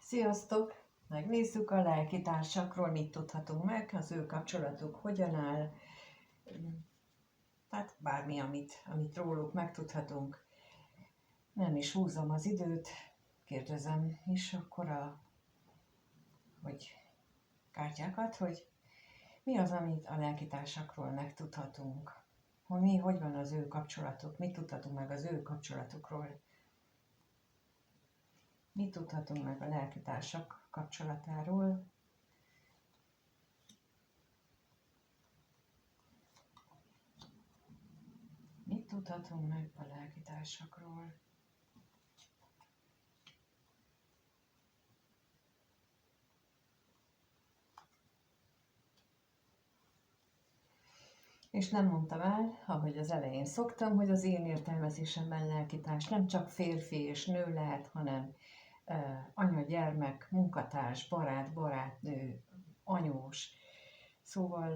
Sziasztok! Megnézzük a lelkitársakról, mit tudhatunk meg, az ő kapcsolatuk hogyan áll, tehát bármi, amit róluk megtudhatunk. Nem is húzom az időt, kérdezem is akkor hogy kártyákat, hogy mi az, amit a lelkitársakról megtudhatunk. Hogy van az ő kapcsolatuk, mit tudhatunk meg az ő kapcsolatukról. Mit tudhatunk meg a lelkitársak kapcsolatáról. Mit tudhatunk meg a lelkitársakról? És nem mondtam el, ahogy az elején szoktam, hogy az én értelmezésemben lelkitárs nem csak férfi és nő lehet, hanem anya, gyermek, munkatárs, barát, barátnő, anyós. Szóval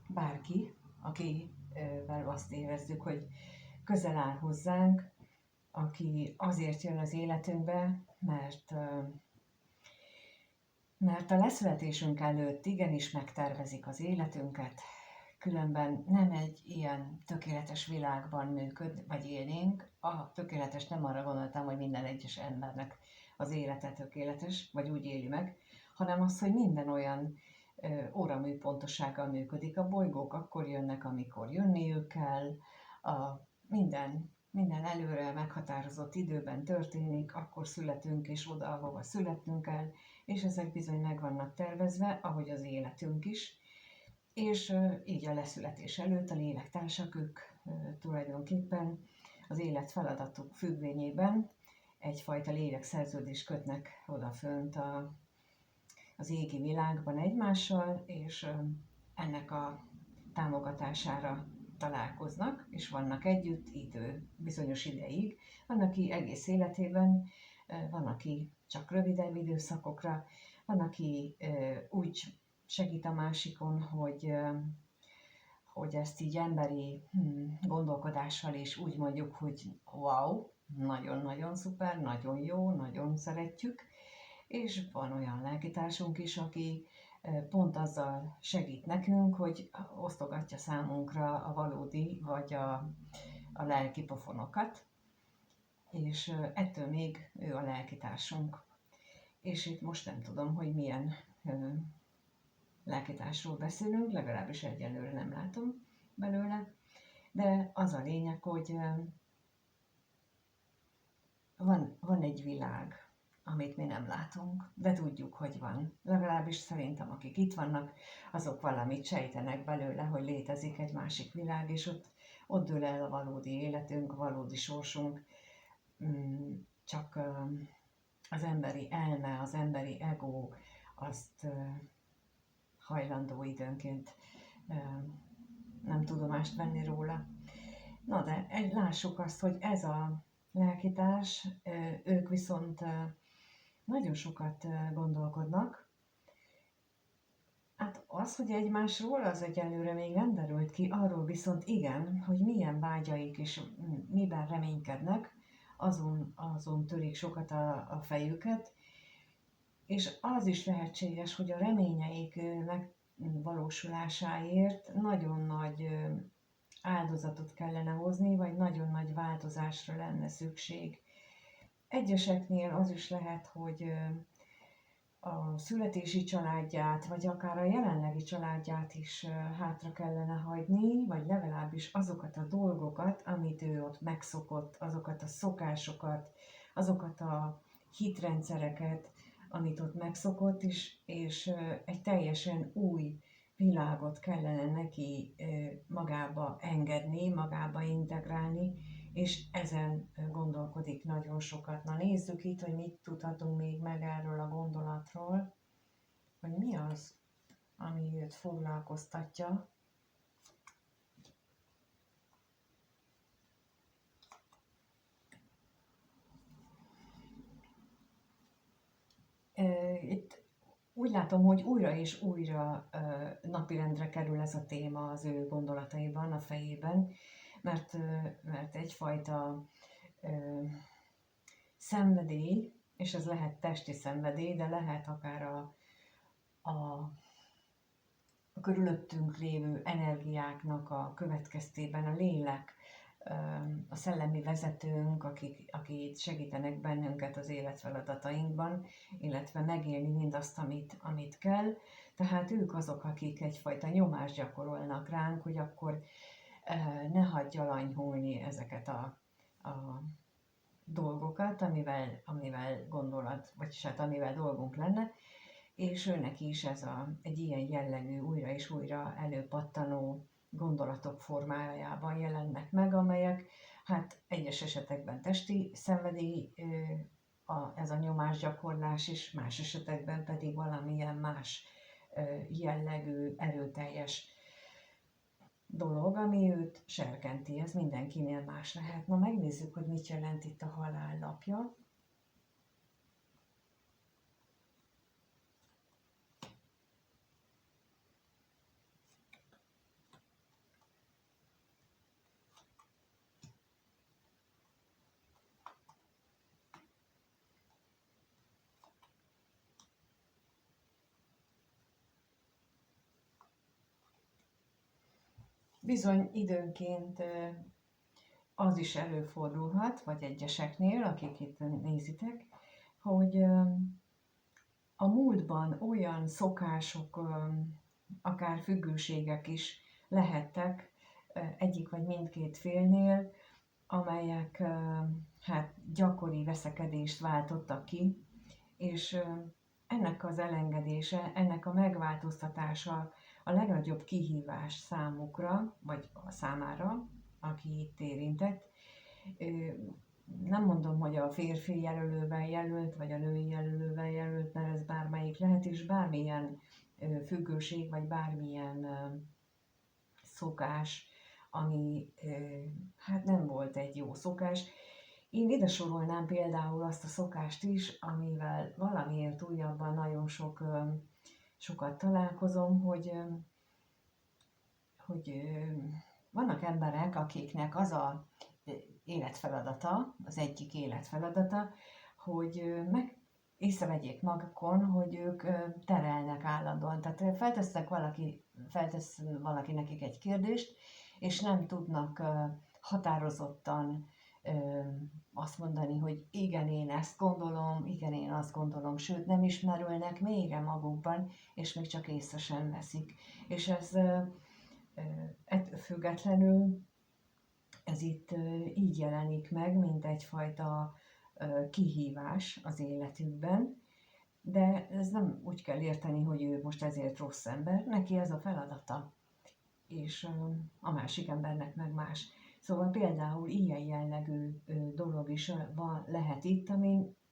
bárki, akivel azt érezzük, hogy közel áll hozzánk, aki azért jön az életünkbe, mert a leszületésünk előtt igenis megtervezik az életünket, különben nem egy ilyen tökéletes világban vagy élnénk. A tökéletes nem arra gondoltam, hogy minden egyes embernek az élete tökéletes, vagy úgy éli meg, hanem az, hogy minden olyan óramű pontossággal működik. A bolygók akkor jönnek, amikor jönniük kell, minden előre meghatározott időben történik, akkor születünk és oda, ahova születnünk kell, és ezek bizony meg vannak tervezve, ahogy az életünk is. És így a leszületés előtt a lélektársak, ők tulajdonképpen az élet feladatuk függvényében egyfajta lélekszerződést kötnek odafönt az égi világban egymással, és ennek a támogatására találkoznak, és vannak együtt bizonyos ideig. Van, aki egész életében, van, aki csak rövidebb időszakokra, van, aki úgy segít a másikon, hogy ezt így emberi gondolkodással is úgy mondjuk, hogy wow, nagyon-nagyon szuper, nagyon jó, nagyon szeretjük, és van olyan lelkitársunk is, aki pont azzal segít nekünk, hogy osztogatja számunkra a valódi vagy a lelki pofonokat, és ettől még ő a lelkitársunk. És itt most nem tudom, hogy milyen lelkitársról beszélünk, legalábbis egyelőre nem látom belőle, de az a lényeg, hogy van egy világ, amit mi nem látunk, de tudjuk, hogy van. Legalábbis szerintem, akik itt vannak, azok valamit sejtenek belőle, hogy létezik egy másik világ, és ott dől el a valódi életünk, a valódi sorsunk, csak az emberi elme, az emberi ego azt hajlandó időnként nem tudomást venni róla. Na de lássuk azt, hogy ez a lelkitárs, ők viszont nagyon sokat gondolkodnak. Hát az, hogy egymásról, az egyelőre még nem derült ki, arról viszont igen, hogy milyen vágyaik és miben reménykednek, azon törik sokat a fejüket, és az is lehetséges, hogy a reményeik megvalósulásáért nagyon nagy áldozatot kellene hozni, vagy nagyon nagy változásra lenne szükség. Egyeseknél az is lehet, hogy a születési családját, vagy akár a jelenlegi családját is hátra kellene hagyni, vagy legalábbis azokat a dolgokat, amit ő ott megszokott, azokat a szokásokat, azokat a hitrendszereket, amit ott megszokott is, és egy teljesen új világot kellene neki magába engedni, magába integrálni, és ezen gondolkodik nagyon sokat. Na nézzük itt, hogy mit tudhatunk még meg erről a gondolatról, hogy mi az, ami őt foglalkoztatja. Itt úgy látom, hogy újra és újra napirendre kerül ez a téma az ő gondolataiban, a fejében, mert egyfajta szenvedély és ez lehet testi szenvedély, de lehet akár a körülöttünk lévő energiáknak a következtében a lélek, a szellemi vezetőnk, akik segítenek bennünket az életfeladatainkban, illetve megélni mindazt, amit kell. Tehát ők azok, akik egyfajta nyomást gyakorolnak ránk, hogy akkor ne hagyja lanyhulni ezeket a dolgokat, amivel gondolat, vagyis hát amivel dolgunk lenne, és őnek is egy ilyen jellegű újra és újra előpattanó gondolatok formájában jelennek meg, amelyek hát egyes esetekben testi szenvedély, ez a nyomásgyakorlás, és más esetekben pedig valamilyen más jellegű, erőteljes dolog, ami őt serkenti. Ez mindenkinél más lehet. Na, megnézzük, hogy mit jelent itt a halál napja. Bizony időnként az is előfordulhat, vagy egyeseknél, akik itt nézitek, hogy a múltban olyan szokások, akár függőségek is lehettek egyik vagy mindkét félnél, amelyek hát gyakori veszekedést váltottak ki, és ennek az elengedése, ennek a megváltoztatása a legnagyobb kihívás számukra, vagy a számára, aki itt érintett. Nem mondom, hogy a férfi jelölővel jelölt, vagy a női jelölővel jelölt, mert ez bármelyik lehet, és bármilyen függőség, vagy bármilyen szokás, ami hát nem volt egy jó szokás. Én ide sorolnám például azt a szokást is, amivel valamiért újabban nagyon sokat találkozom, hogy vannak emberek, akiknek az a életfeladata, az egyik életfeladata, hogy észrevegyék magukon, hogy ők terelnek állandóan. Tehát feltesz valaki nekik egy kérdést, és nem tudnak határozottan azt mondani, hogy igen, én ezt gondolom, igen, én azt gondolom, sőt, nem ismerülnek mélyre magukban, és még csak észre sem veszik. És ez ettől függetlenül ez itt így jelenik meg, mint egyfajta kihívás az életükben, de ez nem úgy kell érteni, hogy ő most ezért rossz ember, neki ez a feladata, és a másik embernek meg más. Szóval például ilyen jellegű dolog is lehet itt,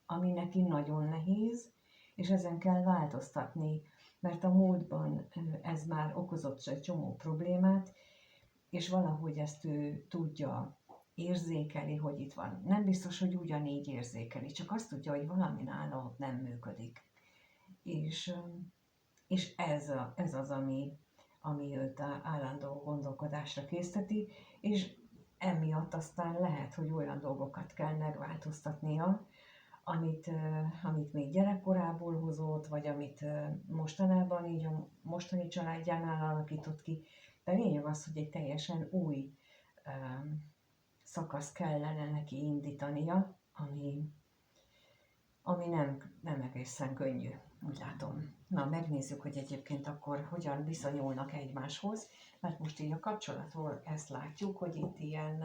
ami neki nagyon nehéz, és ezen kell változtatni, mert a múltban ez már okozott egy csomó problémát, és valahogy ezt ő tudja, érzékeli, hogy itt van. Nem biztos, hogy ugyanígy érzékeli, csak azt tudja, hogy valami nála ott nem működik. És ez az, ami őt állandó gondolkodásra készteti, és emiatt aztán lehet, hogy olyan dolgokat kell megváltoztatnia, amit még gyerekkorából hozott, vagy amit mostanában így a mostani családjánál alakított ki. De a lényeg az, hogy egy teljesen új szakasz kellene neki indítania, ami nem egészen könnyű, úgy látom. Na, megnézzük, hogy egyébként akkor hogyan viszonyulnak egymáshoz, mert most így a kapcsolatról ezt látjuk, hogy itt ilyen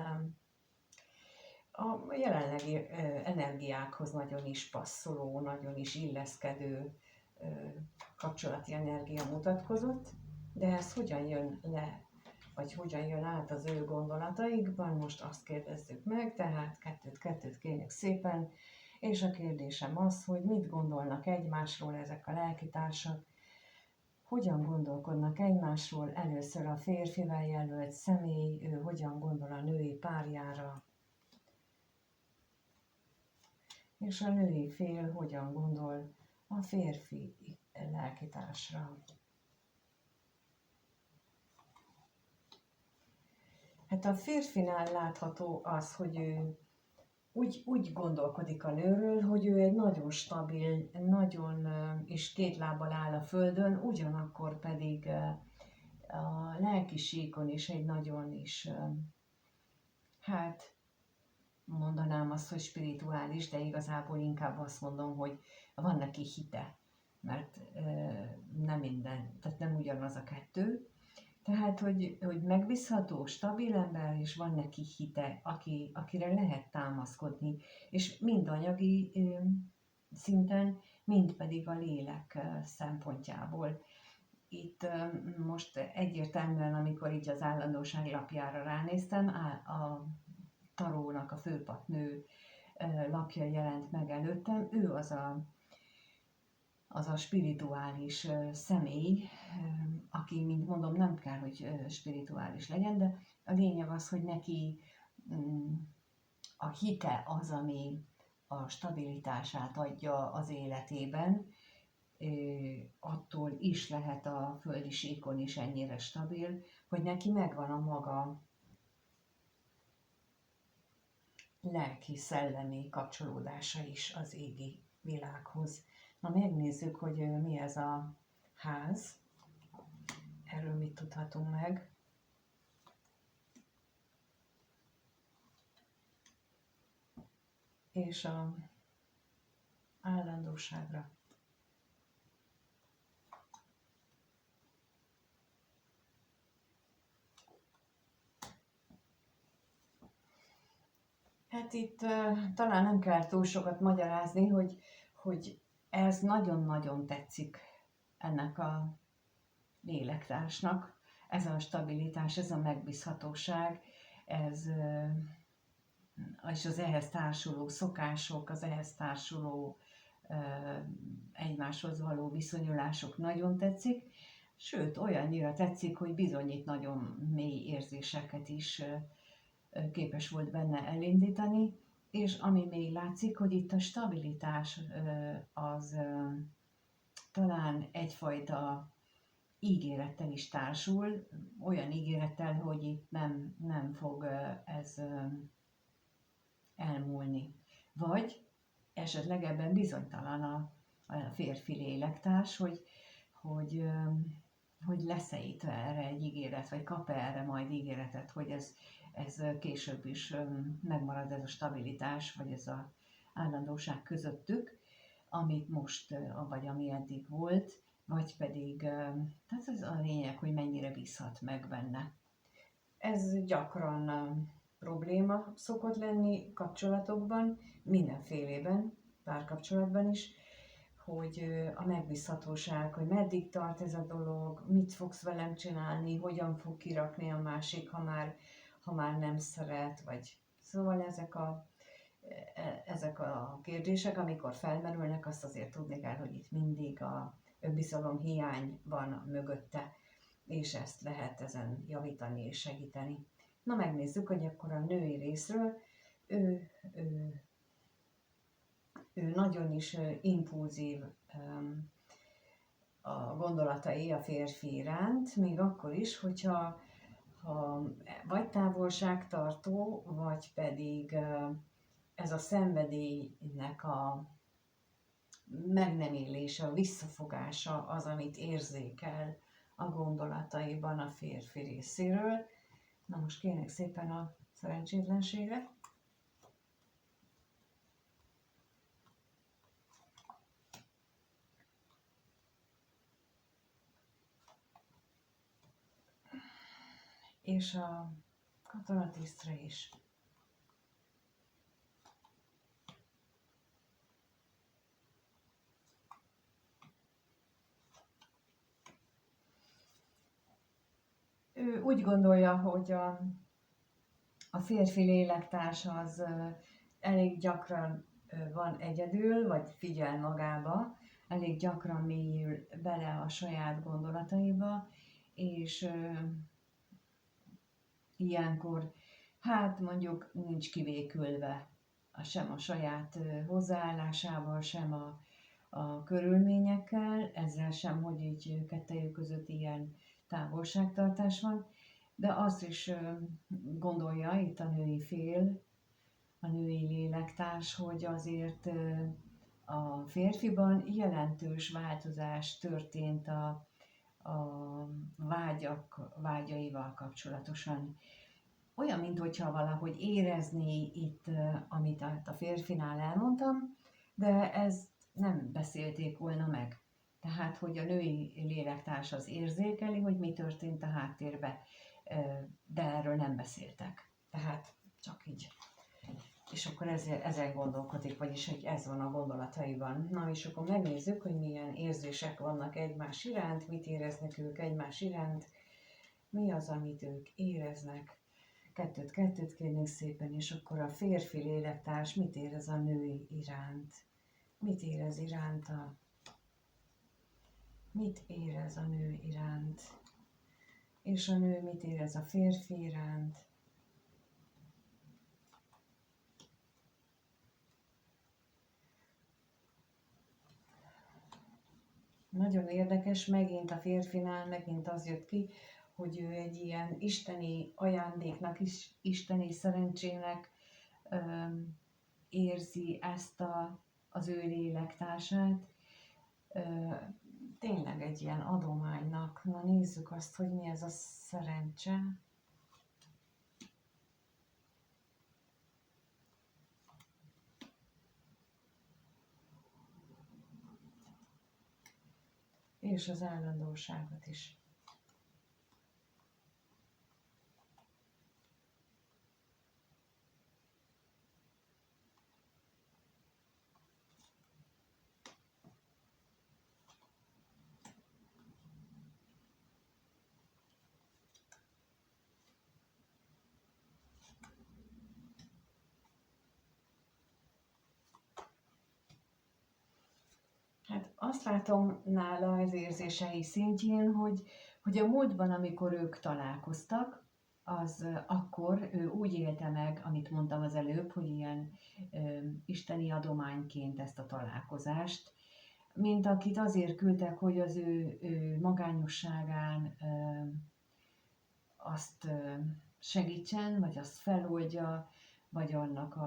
a jelenlegi energiákhoz nagyon is passzoló, nagyon is illeszkedő kapcsolati energia mutatkozott, de ez hogyan jön le, vagy hogyan jön át az ő gondolataikban, most azt kérdezzük meg, tehát kettőt kérjük szépen, és a kérdésem az, hogy mit gondolnak egymásról ezek a lelkitársak, hogyan gondolkodnak egymásról, először a férfivel jelölt személy, ő hogyan gondol a női párjára, és a női fél hogyan gondol a férfi lelkitársra. Hát a férfinál látható az, hogy ő úgy gondolkodik a nőről, hogy ő egy nagyon stabil, nagyon és két lábbal áll a földön, ugyanakkor pedig a lelki síkon is egy nagyon is, hát mondanám azt, hogy spirituális, de igazából inkább azt mondom, hogy van neki hite, mert nem minden, tehát nem ugyanaz a kettő. Tehát, hogy megbízható, stabil ember, és van neki hite, akire lehet támaszkodni, és mind anyagi szinten, mind pedig a lélek szempontjából. Itt most egyértelműen, amikor így az állandóság lapjára ránéztem, a tarónak a főpapnő lapja jelent meg előttem, ő az a spirituális személy, aki, mint mondom, nem kell, hogy spirituális legyen, de a lényeg az, hogy neki a hite az, ami a stabilitását adja az életében, attól is lehet a földi síkon is ennyire stabil, hogy neki megvan a maga lelki-szellemi kapcsolódása is az égi világhoz. Na megnézzük, hogy mi ez a ház, erről mit tudhatunk meg. És a állandóságra. Hát itt talán nem kell túl sokat magyarázni, hogy ez nagyon-nagyon tetszik ennek a lélektársnak. Ez a stabilitás, ez a megbízhatóság, ez, és az ehhez társuló szokások, az ehhez társuló egymáshoz való viszonyulások nagyon tetszik, sőt, olyannyira tetszik, hogy bizony itt nagyon mély érzéseket is képes volt benne elindítani, és ami még látszik, hogy itt a stabilitás az talán egyfajta ígérettel is társul, olyan ígérettel, hogy itt nem fog ez elmúlni. Vagy esetleg ebben bizonytalan a férfi lélektárs, hogy lesz-e itt erre egy ígéret, vagy kap-e erre majd ígéretet, hogy ez később is megmarad, ez a stabilitás, vagy ez az állandóság közöttük, amit most, vagy ami eddig volt, vagy pedig, tehát ez a lényeg, hogy mennyire bízhat meg benne. Ez gyakran probléma szokott lenni kapcsolatokban, mindenfélében, párkapcsolatban is, hogy a megbízhatóság, hogy meddig tart ez a dolog, mit fogsz velem csinálni, hogyan fog kirakni a másik, ha már nem szeret, vagy szóval ezek a kérdések, amikor felmerülnek, azt azért tudni kell, hogy itt mindig a önbizalom hiány van mögötte, és ezt lehet ezen javítani és segíteni. Na megnézzük, hogy akkor a női részről ő nagyon is impulzív a gondolatai a férfi iránt, még akkor is, hogyha vagy távolságtartó, vagy pedig ez a szenvedélynek a meg nem élése, a visszafogása az, amit érzékel a gondolataiban a férfi részéről. Na most kérnek szépen a szerencsétlenségre. És a katonatisztre is. Ő úgy gondolja, hogy a férfi lélektárs az elég gyakran van egyedül, vagy figyel magába, elég gyakran mélyül bele a saját gondolataiba, és ilyenkor, hát mondjuk nincs kivékülve sem a saját hozzáállásával, sem a körülményekkel, ezzel sem, hogy így kettejük között ilyen távolságtartás van, de azt is gondolja itt a női fél, a női lélektárs, hogy azért a férfiban jelentős változás történt a vágyaival kapcsolatosan. Olyan, mintha valahogy érezné itt, amit a férfinál elmondtam, de ezt nem beszélték volna meg. Tehát, hogy a női lélektárs az érzékeli, hogy mi történt a háttérbe, de erről nem beszéltek. Tehát csak így. És akkor ezen gondolkodik, vagyis hogy ez van a gondolataiban. Na és akkor megnézzük, hogy milyen érzések vannak egymás iránt, mit éreznek ők egymás iránt, mi az, amit ők éreznek. Kettőt kérnénk szépen, és akkor a férfi lélektárs mit érez a nő iránt? Mit érez iránta? Mit érez a nő iránt? És a nő mit érez a férfi iránt? Nagyon érdekes, megint a férfinál, megint az jött ki, hogy ő egy ilyen isteni ajándéknak, isteni szerencsének érzi ezt az ő lélektársát. Tényleg egy ilyen adománynak. Na nézzük azt, hogy mi ez a szerencse. És az állandóságot is. Hát azt látom nála az érzései szintjén, hogy a múltban, amikor ők találkoztak, az akkor ő úgy élte meg, amit mondtam az előbb, hogy ilyen isteni adományként ezt a találkozást, mint akit azért küldtek, hogy az ő magányosságán azt segítsen, vagy azt feloldja, vagy annak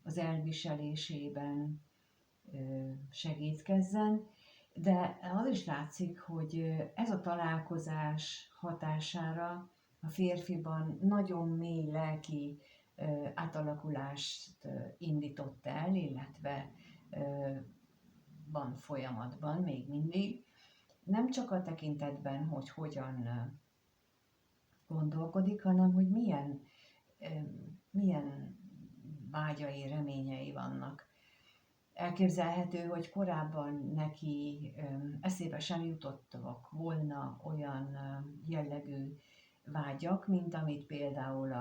az elviselésében segítkezzen, de az is látszik, hogy ez a találkozás hatására a férfiban nagyon mély lelki átalakulást indított el, illetve van folyamatban még mindig. Nem csak a tekintetben, hogy hogyan gondolkodik, hanem hogy milyen vágyai, reményei vannak. Elképzelhető, hogy korábban neki eszébe sem jutottak volna olyan jellegű vágyak, mint amit például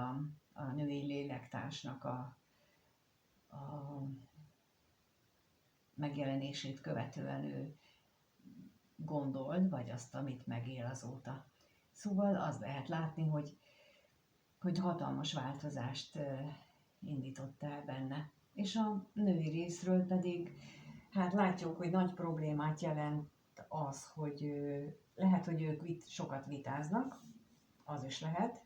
a női lélektársnak a megjelenését követően ő gondolt, vagy azt, amit megél azóta. Szóval az lehet látni, hogy hatalmas változást indított el benne. És a női részről pedig, hát látjuk, hogy nagy problémát jelent az, hogy lehet, hogy ők sokat vitáznak, az is lehet,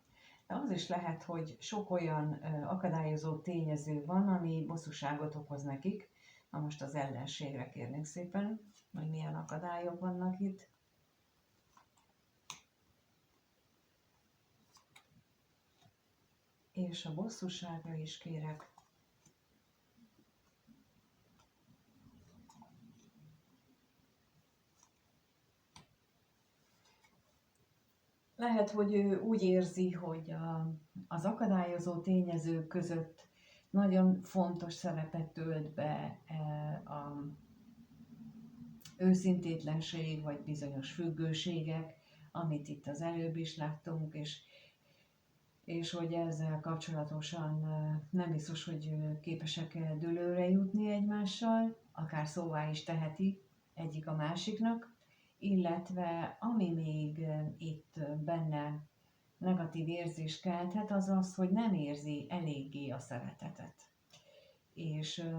de az is lehet, hogy sok olyan akadályozó tényező van, ami bosszúságot okoz nekik. Na most az ellenségre kérnék szépen, hogy milyen akadályok vannak itt. És a bosszúságra is kérek. Lehet, hogy ő úgy érzi, hogy az akadályozó tényezők között nagyon fontos szerepet tölt be a őszintétlenség, vagy bizonyos függőségek, amit itt az előbb is láttunk, és hogy ezzel kapcsolatosan nem biztos, hogy képesek dőlőre jutni egymással, akár szóvá is teheti egyik a másiknak, illetve ami még itt benne negatív érzést kelthet, az az, hogy nem érzi eléggé a szeretetet, és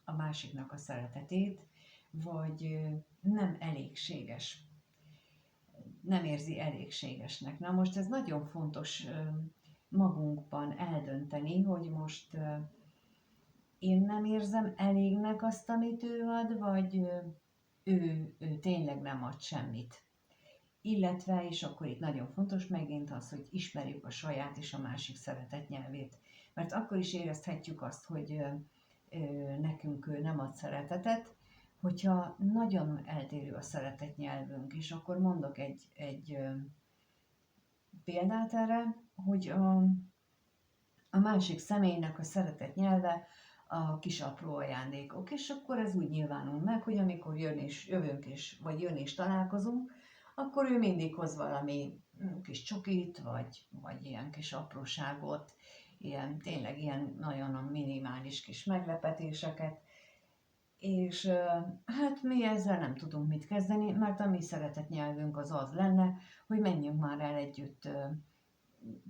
a másiknak a szeretetét, vagy nem elégséges. Nem érzi elégségesnek. Na most ez nagyon fontos magunkban eldönteni, hogy most én nem érzem elégnek azt, amit ő ad, vagy ő tényleg nem ad semmit. Illetve, és akkor itt nagyon fontos megint az, hogy ismerjük a saját és a másik szeretett nyelvét. Mert akkor is érezhetjük azt, hogy nekünk ő nem ad szeretetet, hogyha nagyon eltérő a szeretett nyelvünk, és akkor mondok egy példát erre, hogy a másik személynek a szeretett nyelve a kis apró ajándékok, és akkor ez úgy nyilvánul meg, hogy amikor jövünk és, vagy jön és találkozunk, akkor ő mindig hoz valami kis csokit, vagy ilyen kis apróságot, tényleg ilyen nagyon minimális kis meglepetéseket, és hát mi ezzel nem tudunk mit kezdeni, mert a mi szeretett nyelvünk az lenne, hogy menjünk már el együtt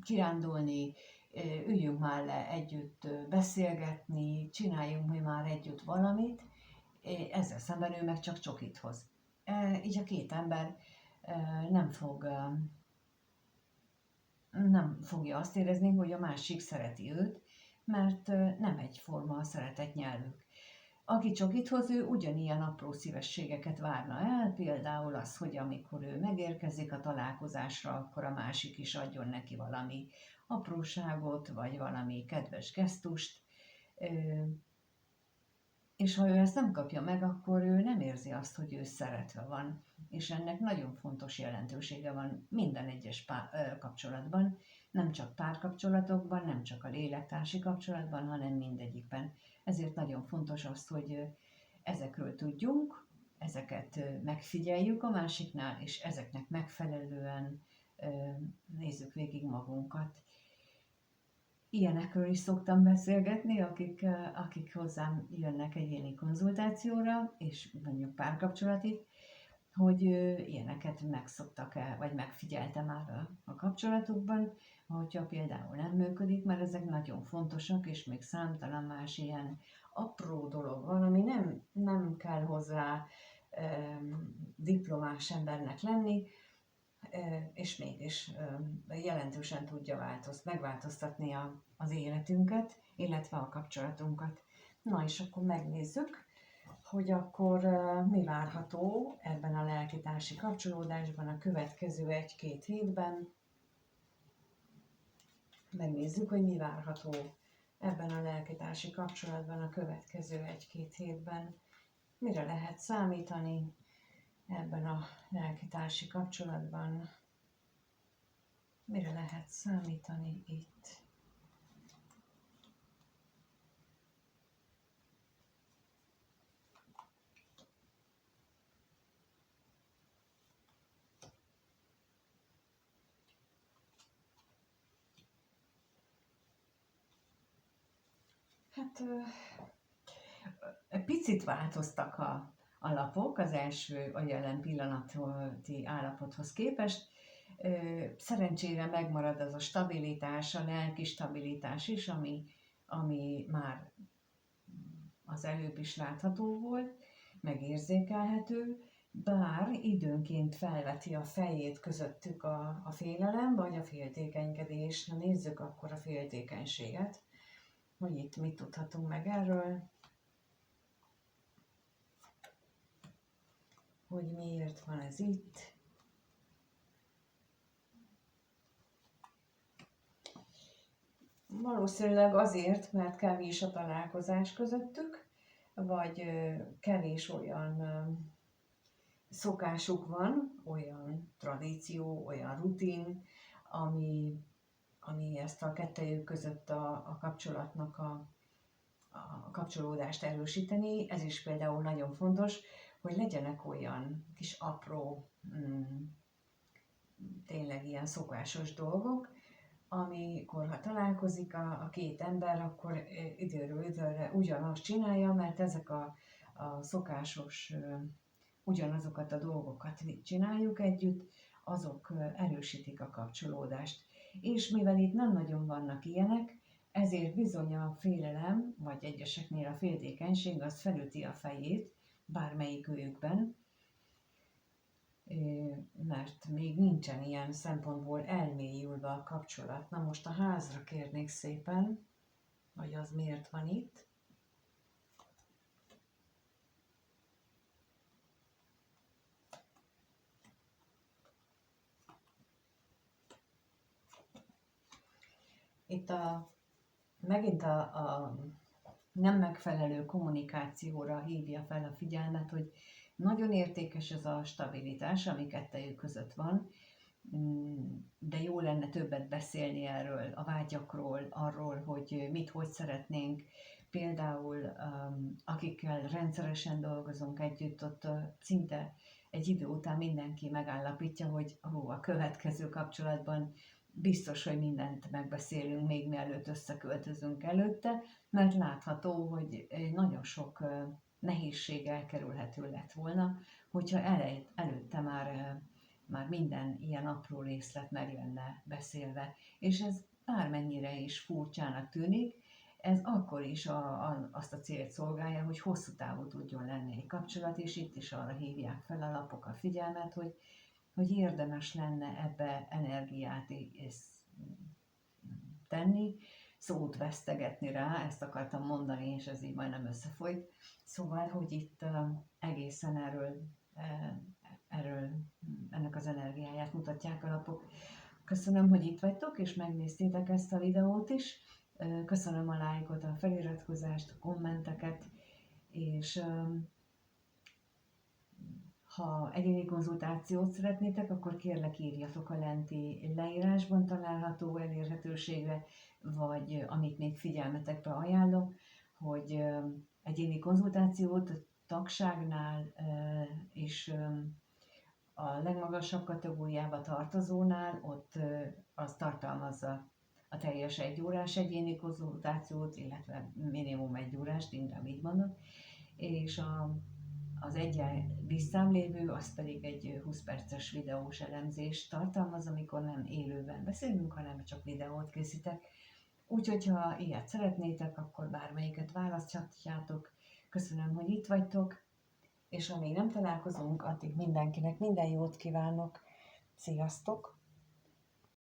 kirándulni, üljünk már le együtt beszélgetni, csináljunk mi már együtt valamit, ezzel szemben ő meg csak csokit hoz. Így a két ember nem fogja azt érezni, hogy a másik szereti őt, mert nem egyforma a szeretett nyelvük. Aki csokit hoz, ő ugyanilyen apró szívességeket várna el, például az, hogy amikor ő megérkezik a találkozásra, akkor a másik is adjon neki valami apróságot, vagy valami kedves gesztust, és ha ő ezt nem kapja meg, akkor ő nem érzi azt, hogy ő szeretve van. És ennek nagyon fontos jelentősége van minden egyes kapcsolatban, nem csak párkapcsolatokban, nem csak a lélektársi kapcsolatban, hanem mindegyikben. Ezért nagyon fontos az, hogy ezekről tudjunk, ezeket megfigyeljük a másiknál, és ezeknek megfelelően nézzük végig magunkat. Ilyenekről is szoktam beszélgetni, akik hozzám jönnek egyéni konzultációra, és mondjuk párkapcsolatit, hogy ilyeneket megszoktak-e, vagy megfigyelte már a kapcsolatukban, hogyha például nem működik, mert ezek nagyon fontosak, és még számtalan más ilyen apró dolog van, ami nem kell hozzá diplomás embernek lenni, és mégis jelentősen tudja megváltoztatni az életünket, illetve a kapcsolatunkat. Na és akkor megnézzük, hogy akkor mi várható ebben a lelkitársi kapcsolódásban a következő 1-2 hétben. Megnézzük, hogy mi várható ebben a lelkitársi kapcsolatban a következő 1-2 hétben. Mire lehet számítani ebben a lelkitársi kapcsolatban? Mire lehet számítani itt? Hát picit változtak a lapok az első, a jelen pillanati állapothoz képest. Szerencsére megmarad az a stabilitás, a lelki stabilitás is, ami már az előbb is látható volt, megérzékelhető, bár időnként felveti a fejét közöttük a félelem, vagy a féltékenykedés. Na nézzük akkor a féltékenységet, hogy itt mit tudhatunk meg erről, hogy miért van ez itt. Valószínűleg azért, mert kevés a találkozás közöttük, vagy kevés olyan szokásuk van, olyan tradíció, olyan rutin, ami ezt a kettejük között a kapcsolatnak a kapcsolódást erősíteni. Ez is például nagyon fontos, hogy legyenek olyan kis apró, tényleg ilyen szokásos dolgok, amikor ha találkozik a két ember, akkor időről időre ugyanazt csinálja, mert ezek a szokásos, ugyanazokat a dolgokat csináljuk együtt, azok erősítik a kapcsolódást. És mivel itt nem nagyon vannak ilyenek, ezért bizony a félelem, vagy egyeseknél a féltékenység az felüti a fejét bármelyik őjükben, mert még nincsen ilyen szempontból elmélyülve a kapcsolat. Na most a házra kérnék szépen, hogy az miért van itt. itt megint a nem megfelelő kommunikációra hívja fel a figyelmet, hogy nagyon értékes ez a stabilitás, ami kettejük között van, de jó lenne többet beszélni erről, a vágyakról, arról, hogy mit, hogy szeretnénk. Például akikkel rendszeresen dolgozunk együtt, ott szinte egy idő után mindenki megállapítja, hogy a következő kapcsolatban biztos, hogy mindent megbeszélünk, még mielőtt összeköltözünk előtte, mert látható, hogy nagyon sok nehézség elkerülhető lett volna, hogyha előtte már minden ilyen apró részlet meg lenne beszélve. És ez bármennyire is furcsának tűnik, ez akkor is azt a célt szolgálja, hogy hosszú távú tudjon lenni egy kapcsolat, és itt is arra hívják fel a lapok a figyelmet, hogy érdemes lenne ebbe energiát tenni, szót vesztegetni rá, ezt akartam mondani, és ez így majdnem összefolyt. Szóval, hogy itt egészen erről ennek az energiáját mutatják a lapok. Köszönöm, hogy itt vagytok, és megnéztétek ezt a videót is. Köszönöm a lájkot, a feliratkozást, a kommenteket, és ha egyéni konzultációt szeretnétek, akkor kérlek írjatok a lenti leírásban található elérhetőségre, vagy amit még figyelmetekbe ajánlok, hogy egyéni konzultációt a tagságnál és a legmagasabb kategóriába tartozónál, ott az tartalmazza a teljes 1 órás egyéni konzultációt, illetve minimum 1 órást, inkább így mondok, és az egyen visszámlévő, az pedig egy 20 perces videós elemzést tartalmaz, amikor nem élőben beszélünk, hanem csak videót készítek. Úgyhogy, ha ilyet szeretnétek, akkor bármelyiket választhatjátok. Köszönöm, hogy itt vagytok, és amíg nem találkozunk, addig mindenkinek minden jót kívánok. Sziasztok!